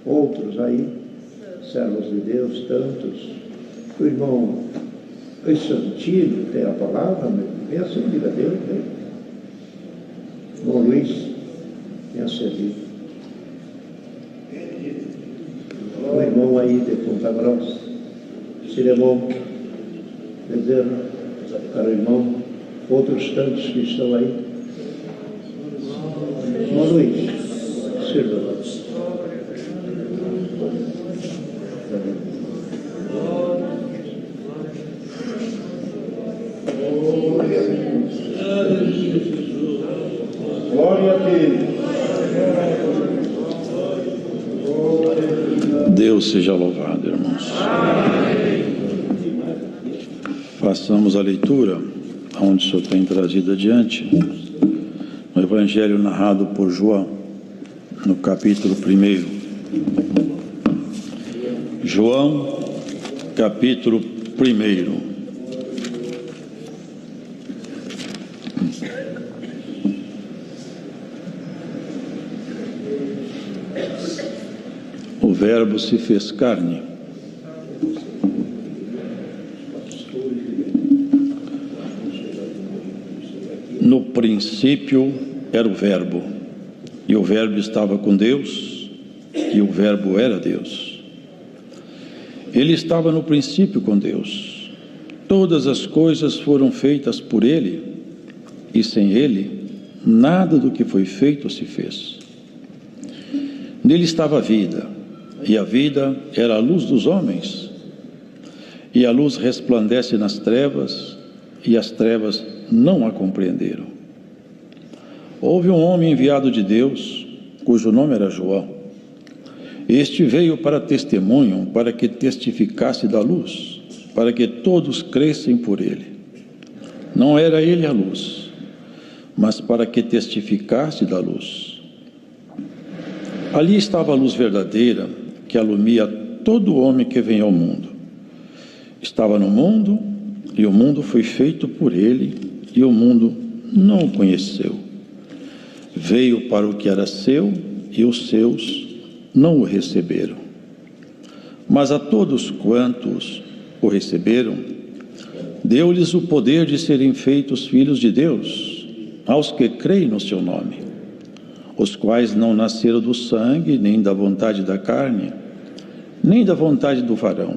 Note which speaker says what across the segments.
Speaker 1: outros aí, servos de Deus, tantos. O irmão Santino tem a palavra, vem assim, diga Deus, vem. Irmão Luiz, tem acedido. O irmão aí de Ponta Grossa, Ciremon, dizer para o irmão, outros tantos que estão aí. Irmão Luiz, sirva. Glória a Deus.
Speaker 2: Deus seja louvado, irmãos. Façamos a leitura, onde o Senhor tem trazido adiante, no Evangelho narrado por João, no capítulo 1. João, capítulo 1. O Verbo se fez carne. No princípio era o Verbo, e o Verbo estava com Deus, e o Verbo era Deus. Ele estava no princípio com Deus. Todas as coisas foram feitas por Ele, e sem Ele, nada do que foi feito se fez. Nele estava a vida, e a vida era a luz dos homens. E a luz resplandece nas trevas, e as trevas não a compreenderam. Houve um homem enviado de Deus, cujo nome era João. Este veio para testemunho, para que testificasse da luz, para que todos crescem por ele. Não era ele a luz, mas para que testificasse da luz. Ali estava a luz verdadeira, que alumia todo homem que vem ao mundo. Estava no mundo, e o mundo foi feito por ele, e o mundo não o conheceu. Veio para o que era seu, e os seus não o receberam. Mas a todos quantos o receberam, deu-lhes o poder de serem feitos filhos de Deus, aos que creem no seu nome, os quais não nasceram do sangue, nem da vontade da carne, nem da vontade do varão,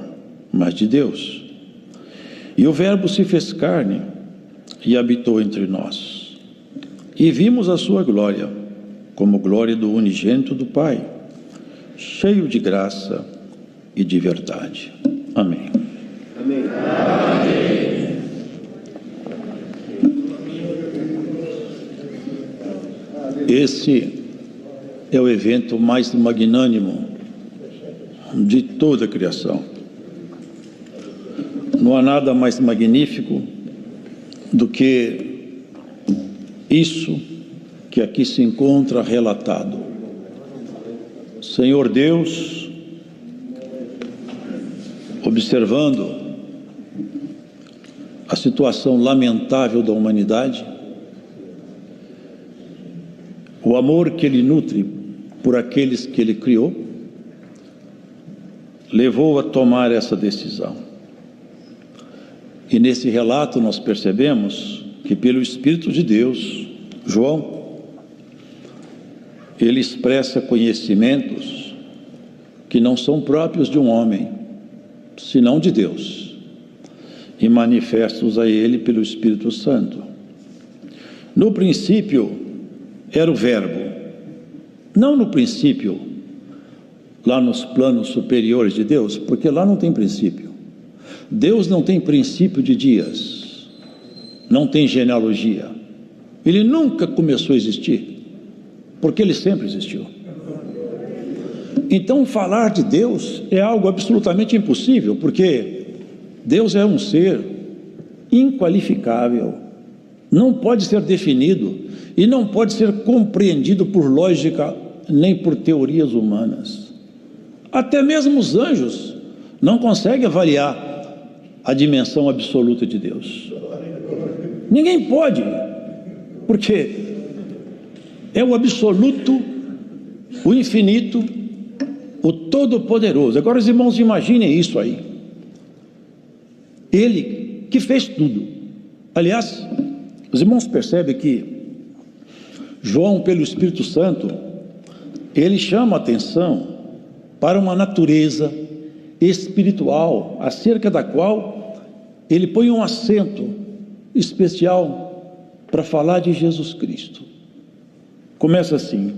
Speaker 2: mas de Deus. E o Verbo se fez carne e habitou entre nós. E vimos a sua glória, como glória do unigênito do Pai, cheio de graça e de verdade. Amém.
Speaker 1: Amém.
Speaker 3: Amém.
Speaker 2: Esse é o evento mais magnânimo de toda a criação. Não há nada mais magnífico do que isso que aqui se encontra relatado. Senhor Deus, observando a situação lamentável da humanidade, o amor que Ele nutre por aqueles que Ele criou, levou a tomar essa decisão. E nesse relato nós percebemos que pelo Espírito de Deus, João, ele expressa conhecimentos que não são próprios de um homem, senão de Deus, e manifesta-os a ele pelo Espírito Santo. No princípio era o Verbo, não no princípio, lá nos planos superiores de Deus, porque lá não tem princípio. Deus não tem princípio de dias, não tem genealogia. Ele nunca começou a existir, porque Ele sempre existiu. Então falar de Deus é algo absolutamente impossível, porque Deus é um ser inqualificável, não pode ser definido e não pode ser compreendido por lógica nem por teorias humanas. Até mesmo os anjos não conseguem avaliar a dimensão absoluta de Deus. Ninguém pode, porque é o absoluto, o infinito, o Todo-Poderoso. Agora, os irmãos, imaginem isso aí. Ele que fez tudo. Aliás, os irmãos percebem que João, pelo Espírito Santo, ele chama a atenção para uma natureza espiritual, acerca da qual ele põe um acento especial para falar de Jesus Cristo. Começa assim: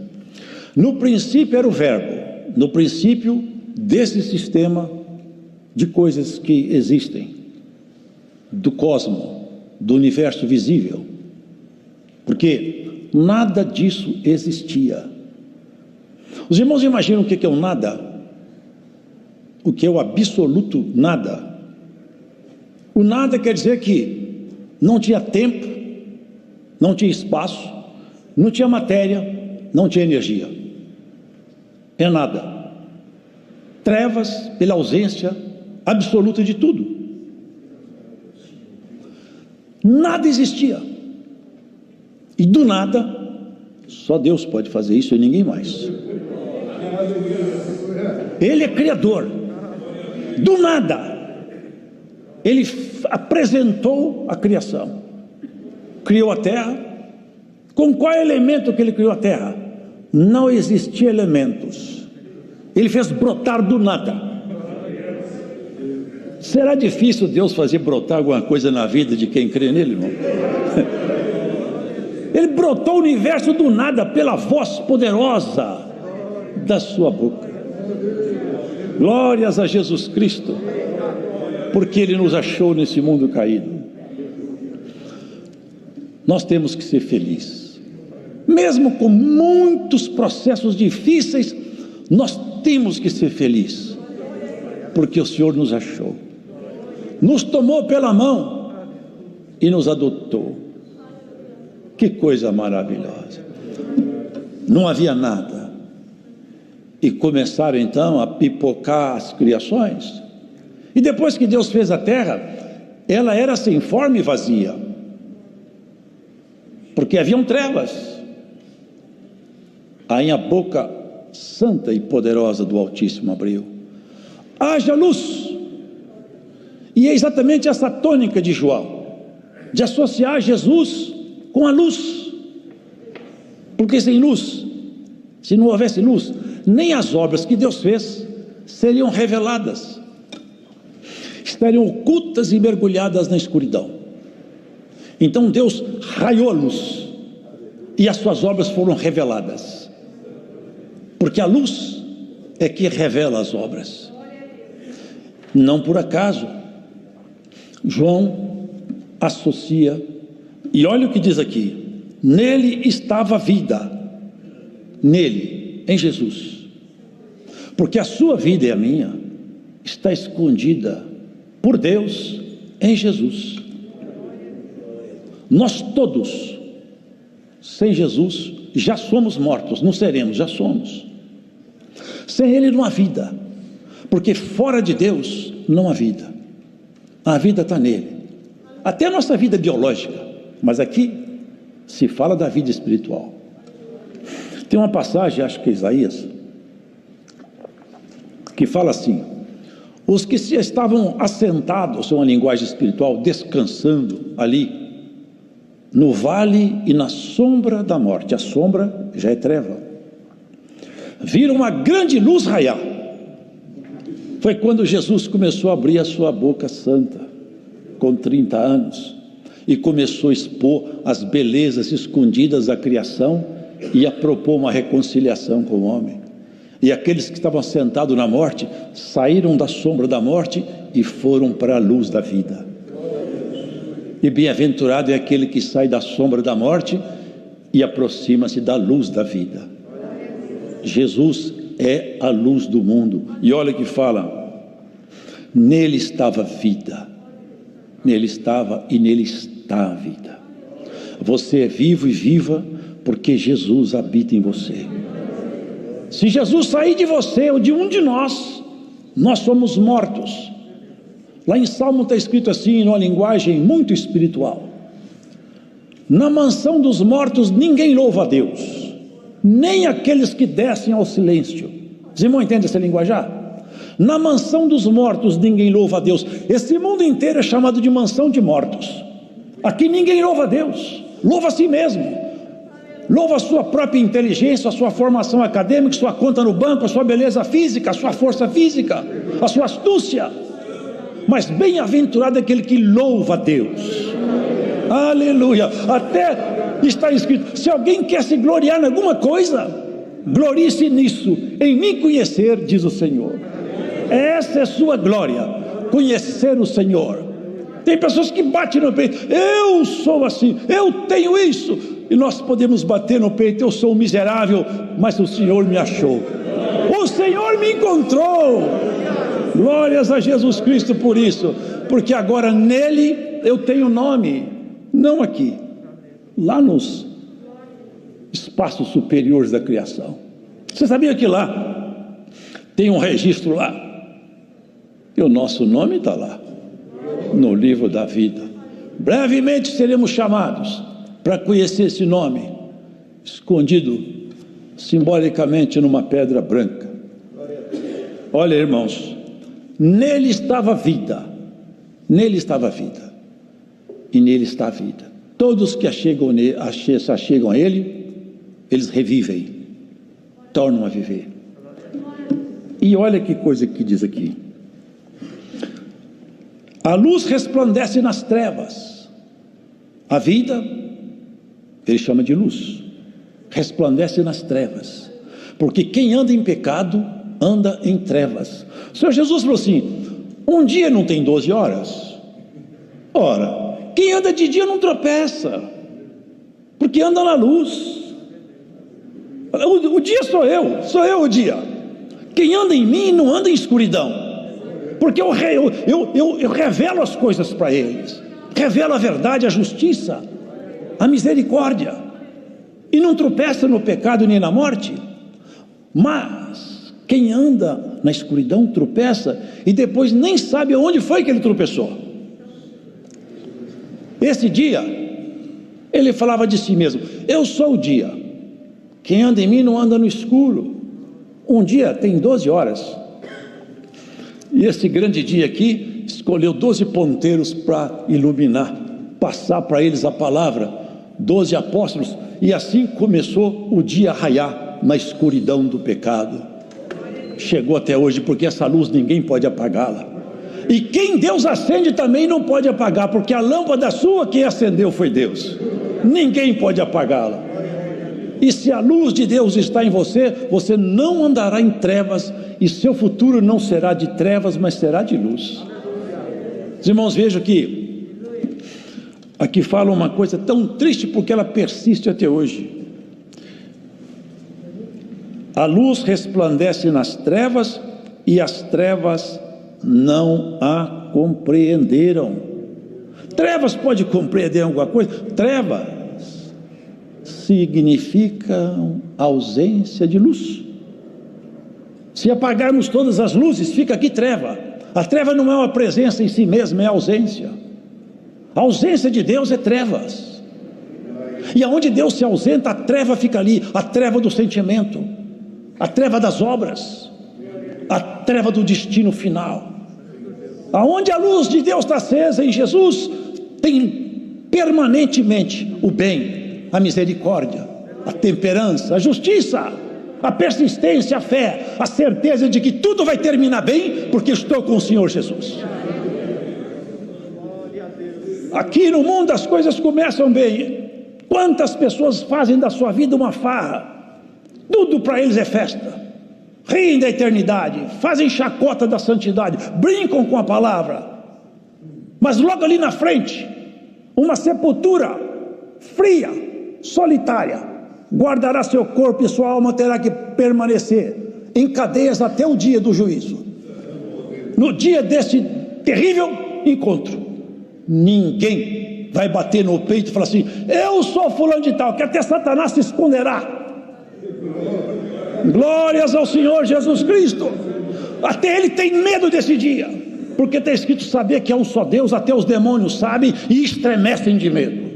Speaker 2: no princípio era o Verbo, no princípio desse sistema de coisas que existem, do cosmos, do universo visível, porque nada disso existia. Os irmãos imaginam o que é o nada? O que é o absoluto nada? O nada quer dizer que não tinha tempo, não tinha espaço, não tinha matéria, não tinha energia. É nada. Trevas pela ausência absoluta de tudo. Nada existia. E do nada, só Deus pode fazer isso e ninguém mais. Ele é criador. Do nada, ele apresentou a criação. Criou a terra. Com qual elemento que ele criou a terra? Não existia elementos. Ele fez brotar do nada. Será difícil Deus fazer brotar alguma coisa na vida de quem crê nele, irmão? Ele brotou o universo do nada pela voz poderosa da sua boca. Glórias a Jesus Cristo, porque Ele nos achou nesse mundo caído. Nós temos que ser felizes, mesmo com muitos processos difíceis. Nós temos que ser felizes, porque o Senhor nos achou, nos tomou pela mão e nos adotou. Que coisa maravilhosa! Não havia nada. E começaram então a pipocar as criações. E depois que Deus fez a terra, ela era sem forma e vazia, porque haviam trevas. Aí a boca santa e poderosa do Altíssimo abriu: haja luz. E é exatamente essa tônica de João, de associar Jesus com a luz, porque sem luz, se não houvesse luz, nem as obras que Deus fez seriam reveladas, estariam ocultas e mergulhadas na escuridão. Então Deus raiou a luz e as suas obras foram reveladas, porque a luz é que revela as obras. Não por acaso João associa, e olha o que diz aqui: nele estava a vida, nele, em Jesus, porque a sua vida e a minha está escondida por Deus em Jesus. Nós todos, sem Jesus, já somos mortos. Não seremos, já somos. Sem Ele não há vida, porque fora de Deus não há vida. A vida está nele. Até a nossa vida biológica, mas aqui se fala da vida espiritual. Tem uma passagem, acho que é Isaías, que fala assim: os que se estavam assentados, é uma linguagem espiritual, descansando ali no vale e na sombra da morte. A sombra já é treva. Viram uma grande luz raiar. Foi quando Jesus começou a abrir a sua boca santa, com 30 anos, e começou a expor as belezas escondidas da criação e a propor uma reconciliação com o homem. E aqueles que estavam sentados na morte saíram da sombra da morte e foram para a luz da vida. E bem-aventurado é aquele que sai da sombra da morte e aproxima-se da luz da vida. Jesus é a luz do mundo. E olha que fala: nele estava a vida, nele estava e nele está a vida. Você é vivo e viva porque Jesus habita em você. Se Jesus sair de você ou de um de nós, nós somos mortos. Lá em Salmo está escrito assim, numa linguagem muito espiritual: na mansão dos mortos ninguém louva a Deus, nem aqueles que descem ao silêncio. Os irmãos entendem esse linguajar? Na mansão dos mortos ninguém louva a Deus. Esse mundo inteiro é chamado de mansão de mortos. Aqui ninguém louva a Deus, louva a si mesmo, louva a sua própria inteligência, a sua formação acadêmica, a sua conta no banco, a sua beleza física, a sua força física, a sua astúcia. Mas bem-aventurado é aquele que louva a Deus. Aleluia. Até está escrito: se alguém quer se gloriar em alguma coisa, glorie-se nisso, em me conhecer, diz o Senhor. Essa é a sua glória, conhecer o Senhor. Tem pessoas que batem no peito: eu sou assim, eu tenho isso. E nós podemos bater no peito: eu sou um miserável, mas o Senhor me achou, o Senhor me encontrou. Glórias a Jesus Cristo por isso, porque agora nele eu tenho nome, não aqui, lá nos espaços superiores da criação. Você sabia que lá tem um registro lá, e o nosso nome está lá no livro da vida. Brevemente seremos chamados para conhecer esse nome, escondido simbolicamente numa pedra branca. Olha, irmãos, nele estava a vida, nele estava a vida, e nele está a vida. Todos que se achegam a ele, eles revivem, tornam a viver. E olha que coisa que diz aqui: a luz resplandece nas trevas. A vida, ele chama de luz, resplandece nas trevas, porque quem anda em pecado, anda em trevas. O Senhor Jesus falou assim: um dia não tem 12 horas? Ora, quem anda de dia não tropeça, porque anda na luz. O dia sou eu o dia. Quem anda em mim não anda em escuridão, porque eu revelo as coisas para eles, revelo a verdade, a justiça, a misericórdia, e não tropeça no pecado nem na morte. Mas quem anda na escuridão tropeça e depois nem sabe aonde foi que ele tropeçou. Esse dia ele falava de si mesmo: eu sou o dia, quem anda em mim não anda no escuro. Um dia tem 12 horas, e esse grande dia aqui escolheu 12 ponteiros para iluminar, passar para eles a palavra, 12 apóstolos, e assim começou o dia a raiar na escuridão do pecado. Chegou até hoje, porque essa luz ninguém pode apagá-la, e quem Deus acende também não pode apagar, porque a lâmpada sua quem acendeu foi Deus, ninguém pode apagá-la. E se a luz de Deus está em você, você não andará em trevas, e seu futuro não será de trevas, mas será de luz. Os irmãos, vejam que aqui fala uma coisa tão triste, porque ela persiste até hoje. A luz resplandece nas trevas, e as trevas não a compreenderam. Trevas pode compreender alguma coisa? Trevas significam ausência de luz. Se apagarmos todas as luzes, fica aqui treva. A treva não é uma presença em si mesma, é ausência. A ausência de Deus é trevas, e aonde Deus se ausenta, a treva fica ali, a treva do sentimento, a treva das obras, a treva do destino final. Aonde a luz de Deus está acesa em Jesus, tem permanentemente o bem, a misericórdia, a temperança, a justiça, a persistência, a fé, a certeza de que tudo vai terminar bem, porque estou com o Senhor Jesus. Aqui no mundo as coisas começam bem. Quantas pessoas fazem da sua vida uma farra? Tudo para eles é festa, riem da eternidade, fazem chacota da santidade, brincam com a palavra, mas logo ali na frente, uma sepultura fria, solitária, guardará seu corpo, e sua alma terá que permanecer em cadeias até o dia do juízo. No dia desse terrível encontro, ninguém vai bater no peito e falar assim: eu sou fulano de tal, que até Satanás se esconderá. Glórias ao Senhor Jesus Cristo. Até ele tem medo desse dia, porque está escrito: saber que é um só Deus, até os demônios sabem e estremecem de medo.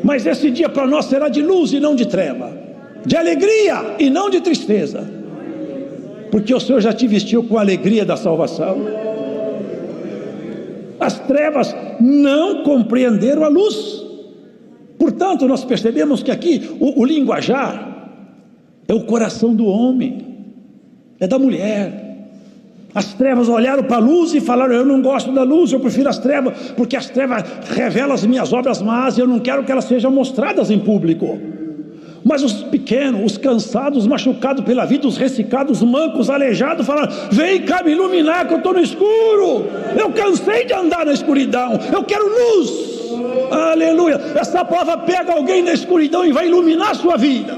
Speaker 2: Mas esse dia para nós será de luz e não de treva, de alegria e não de tristeza. porque o Senhor já te vestiu com a alegria da salvação. As trevas não compreenderam a luz. Portanto, nós percebemos que aqui o linguajar é o coração do homem, é da mulher. As trevas olharam para a luz e falaram: eu não gosto da luz, eu prefiro as trevas, porque as trevas revelam as minhas obras más e eu não quero que elas sejam mostradas em público. Mas os pequenos, os cansados, os machucados pela vida, os ressecados, os mancos, aleijados, falaram: vem cá me iluminar que eu estou no escuro, eu cansei de andar na escuridão, eu quero luz. Aleluia. Essa palavra pega alguém na escuridão e vai iluminar a sua vida.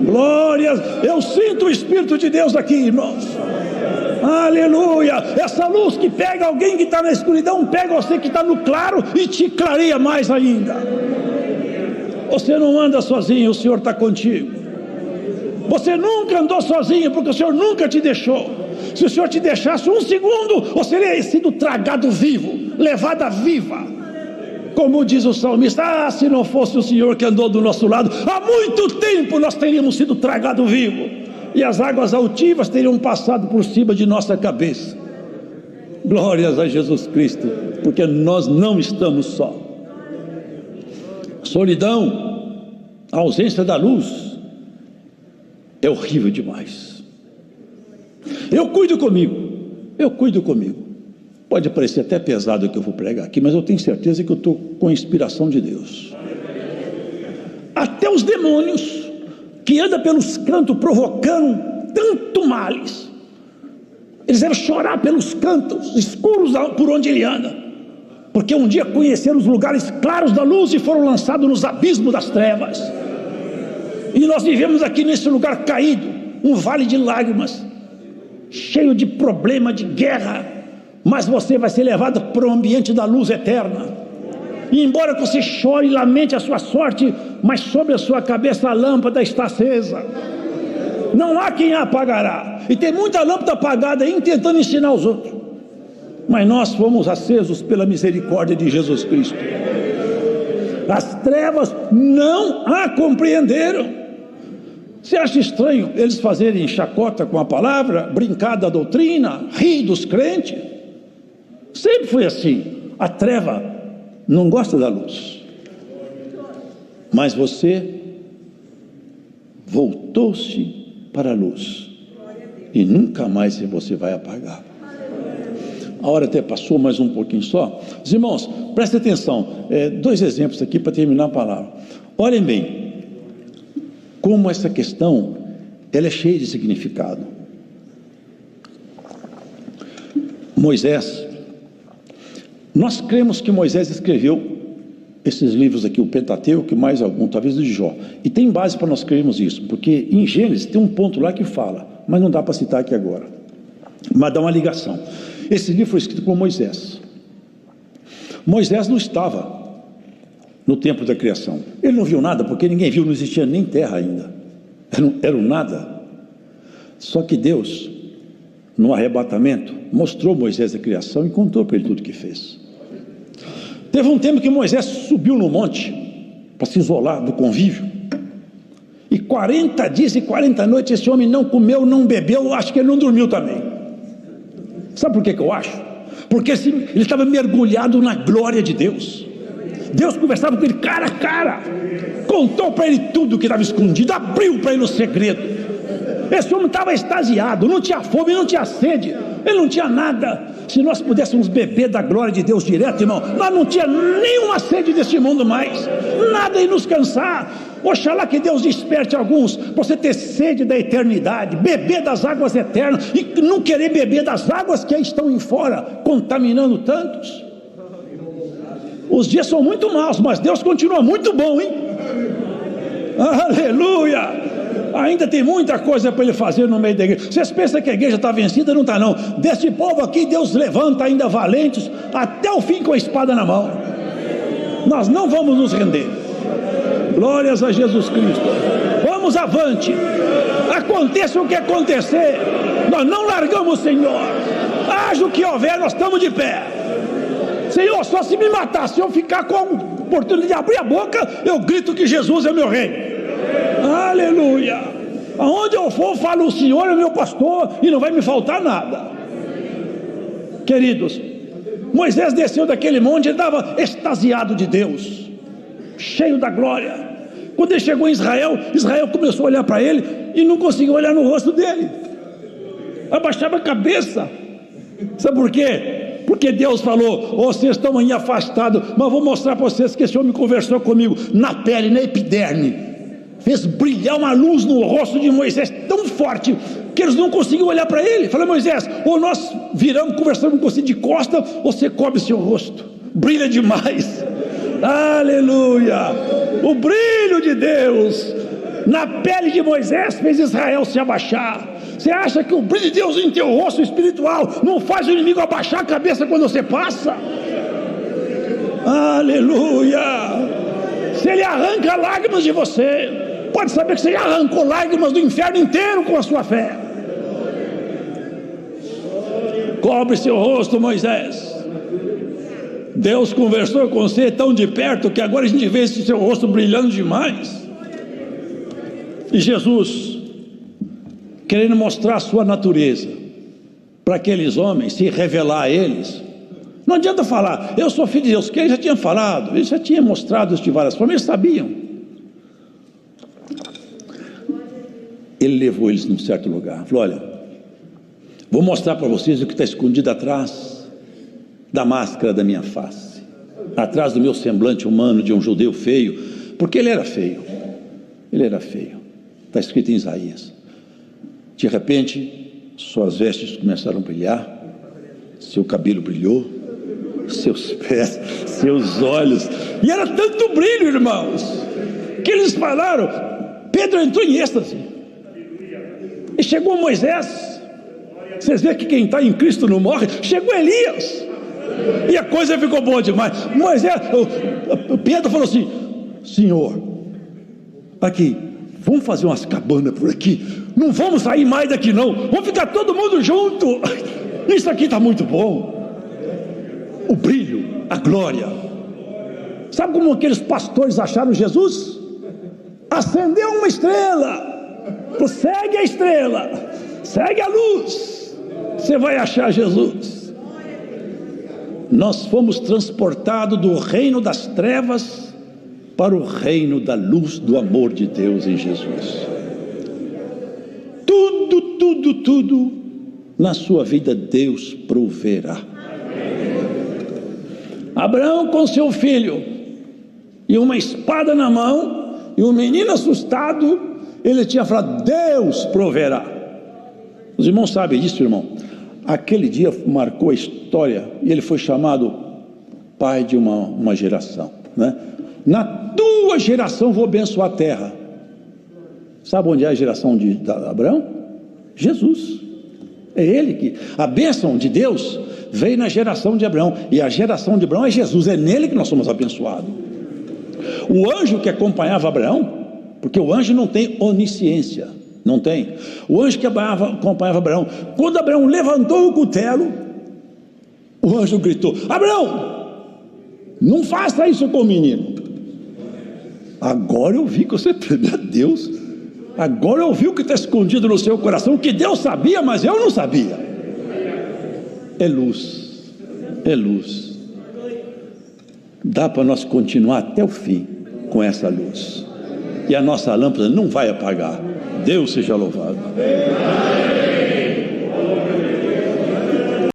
Speaker 2: Glórias. Eu sinto o Espírito de Deus aqui, irmãos. Aleluia. Essa luz que pega alguém que está na escuridão, pega você que está no claro e te clareia mais ainda. Você não anda sozinho, o Senhor está contigo. Você nunca andou sozinho, porque o Senhor nunca te deixou. Se o Senhor te deixasse um segundo, você teria sido tragado vivo, levada viva. Como diz o salmista: se não fosse o Senhor que andou do nosso lado, há muito tempo nós teríamos sido tragados vivos, e as águas altivas teriam passado por cima de nossa cabeça. Glórias a Jesus Cristo, porque nós não estamos só. Solidão, a ausência da luz é horrível demais. Eu cuido comigo. Pode parecer até pesado o que eu vou pregar aqui, mas eu tenho certeza que eu estou com a inspiração de Deus. Até os demônios que andam pelos cantos provocando tanto males, eles devem chorar pelos cantos escuros por onde ele anda, porque um dia conheceram os lugares claros da luz e foram lançados nos abismos das trevas. E nós vivemos aqui nesse lugar caído, um vale de lágrimas, cheio de problema, de guerra, mas você vai ser levado para o ambiente da luz eterna. E embora você chore e lamente a sua sorte, mas sobre a sua cabeça a lâmpada está acesa. Não há quem a apagará. E tem muita lâmpada apagada aí tentando ensinar os outros. Mas nós fomos acesos pela misericórdia de Jesus Cristo. As trevas não a compreenderam. Você acha estranho eles fazerem chacota com a palavra, brincar da doutrina, rir dos crentes? Sempre foi assim. A treva não gosta da luz. Mas você voltou-se para a luz e nunca mais você vai apagar. A hora até passou, mais um pouquinho só. Os irmãos, prestem atenção, 2 exemplos aqui para terminar a palavra. Olhem bem como essa questão ela é cheia de significado. Moisés, nós cremos que Moisés escreveu esses livros aqui, o Pentateuco e mais algum, talvez o de Jó, e tem base para nós crermos isso, porque em Gênesis tem um ponto lá que fala, mas não dá para citar aqui agora, mas dá uma ligação. Esse livro foi escrito por Moisés. Moisés não estava no tempo da criação, ele não viu nada, porque ninguém viu, não existia nem terra ainda, era um nada. Só que Deus, no arrebatamento, mostrou Moisés a criação e contou para ele tudo o que fez. Teve um tempo que Moisés subiu no monte para se isolar do convívio, e 40 dias e 40 noites esse homem não comeu, não bebeu, acho que ele não dormiu também. Sabe por que eu acho? Porque ele estava mergulhado na glória de Deus. Deus conversava com ele cara a cara, contou para ele tudo que estava escondido, abriu para ele o segredo. Esse homem estava extasiado, não tinha fome, não tinha sede, ele não tinha nada. Se nós pudéssemos beber da glória de Deus direto, irmão, nós não tinha nenhuma sede deste mundo mais, nada em nos cansar. Oxalá que Deus desperte alguns para você ter sede da eternidade, beber das águas eternas e não querer beber das águas que aí estão em fora, contaminando tantos. Os dias são muito maus, mas Deus continua muito bom, hein? Aleluia! Ainda tem muita coisa para ele fazer no meio da igreja. Vocês pensam que a igreja está vencida? Não está não. Desse povo aqui Deus levanta ainda valentes até o fim com a espada na mão. Nós não vamos nos render. Glórias a Jesus Cristo. Vamos avante. Aconteça o que acontecer, nós não largamos o Senhor. Haja o que houver, nós estamos de pé. Senhor, só se me matar, se eu ficar com a oportunidade de abrir a boca, eu grito que Jesus é meu rei. Aleluia. Aonde eu for, falo, o Senhor é meu pastor e não vai me faltar nada. Queridos, Moisés desceu daquele monte, ele estava extasiado de Deus, cheio da glória. Quando ele chegou em Israel, Israel começou a olhar para ele e não conseguiu olhar no rosto dele, abaixava a cabeça. Sabe por quê? Porque Deus falou: vocês estão aí afastados, mas vou mostrar para vocês que esse homem conversou comigo na pele, na epiderme, fez brilhar uma luz no rosto de Moisés tão forte que eles não conseguiam olhar para ele. Falei: Moisés, ou nós viramos, conversamos com você de costa, ou você cobre seu rosto, brilha demais. Aleluia! O brilho de Deus na pele de Moisés fez Israel se abaixar. Você acha que o brilho de Deus em teu rosto espiritual não faz o inimigo abaixar a cabeça quando você passa? Aleluia! Se ele arranca lágrimas de você, pode saber que você já arrancou lágrimas do inferno inteiro com a sua fé. Cobre seu rosto, Moisés. Deus conversou com você tão de perto que agora a gente vê esse seu rosto brilhando demais. E Jesus, querendo mostrar a sua natureza para aqueles homens, se revelar a eles, não adianta falar, eu sou filho de Deus, que ele já tinha falado, ele já tinha mostrado isso de várias formas, eles sabiam. Ele levou eles num certo lugar, falou: olha, vou mostrar para vocês o que está escondido atrás da máscara da minha face, atrás do meu semblante humano de um judeu feio, porque ele era feio, está escrito em Isaías. De repente, suas vestes começaram a brilhar, seu cabelo brilhou, seus pés, seus olhos, e era tanto brilho, irmãos, que eles falaram. Pedro entrou em êxtase, e chegou Moisés. Vocês veem que quem está em Cristo não morre. Chegou Elias, e a coisa ficou boa demais. Pedro falou assim: Senhor, aqui, vamos fazer umas cabanas por aqui, não vamos sair mais daqui não, vamos ficar todo mundo junto, isso aqui está muito bom. O brilho, a glória. Sabe como aqueles pastores acharam Jesus? Acendeu uma estrela, segue a estrela, segue a luz, você vai achar Jesus. Nós fomos transportados do reino das trevas para o reino da luz do amor de Deus em Jesus. Tudo na sua vida Deus proverá. Abraão com seu filho e uma espada na mão e um menino assustado, ele tinha falado: Deus proverá. Os irmãos sabem disso, irmão. Aquele dia marcou a história e ele foi chamado pai de uma geração, né? Na tua geração vou abençoar a terra. Sabe onde é a geração de Abraão? Jesus. É ele que, a bênção de Deus veio na geração de Abraão, e a geração de Abraão é Jesus, é nele que nós somos abençoados. O anjo que acompanhava Abraão, porque o anjo não tem onisciência, não tem. O anjo que acompanhava Abraão, quando Abraão levantou o cutelo, o anjo gritou: Abraão, não faça isso com o menino. Agora eu vi que você teme a Deus. Agora eu vi o que está escondido no seu coração, que Deus sabia, mas eu não sabia. É luz, é luz. Dá para nós continuar até o fim com essa luz, e a nossa lâmpada não vai apagar. Deus seja louvado.